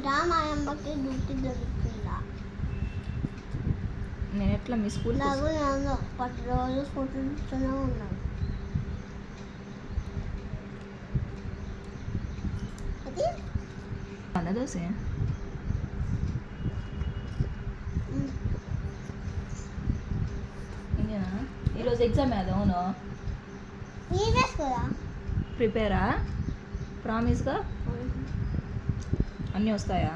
మా అమ్మకి డ్యూటీ దొరుకుతుందా? నేను ఎట్లా మీ స్కూల్ నాకు నేను 10 రోజులు ఫోటో ఇస్తూనే ఉన్నాను. అది అలా దోశ ఇంకేనా? ఈరోజు ఎగ్జామ్ ఏదో అవును కదా ప్రిపేరా? ప్రామిస్గా అన్నీ వస్తాయా?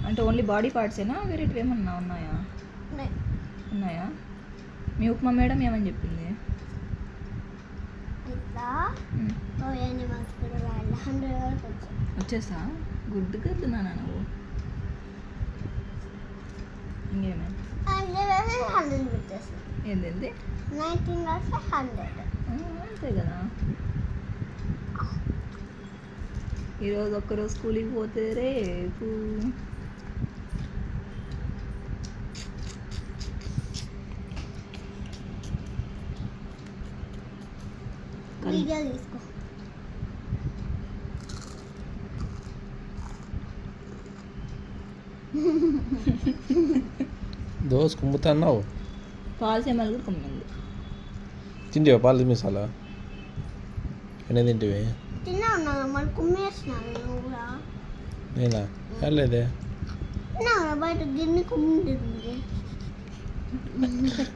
అంటే ఓన్లీ బాడీ పార్ట్సేనా వేరేటివి ఏమన్నా ఉన్నాయా? ఉన్నాయా? మీ ఉప్మా మేడం ఏమని చెప్పింది? ఇట్లా 100 వరకు వచ్చేసా గుడ్ కదా నాన్న నువ్వు. ఇంకేమే 100 పెట్టేస్తాను. ఏంది 19 వస్తే 100. అంతే కదా. ఈరోజు ఒక్కరోజు స్కూల్కి పోతే రేపు వీడియో తీసుకో. దోశ కుమ్ముతున్నావు. పాలసీమలు కూడా కొమ్మింది. తింటివా పాలు మిసాలా? ఎన్ని తింటివి? తిన్నా ఉన్నాను మరి కుమ్మేస్తున్నాను. నువ్వు కూడా నేనా? లేదే. తిన్నా బయట గిన్నె కుమ్మింది.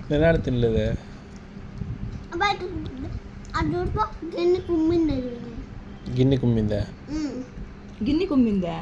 నేను ఆడ తినలేదే. బయట అడుగుపో గిన్నె కుమ్మింది. గిన్నె కుమ్మిందా? గిన్నె కుమ్మిందా?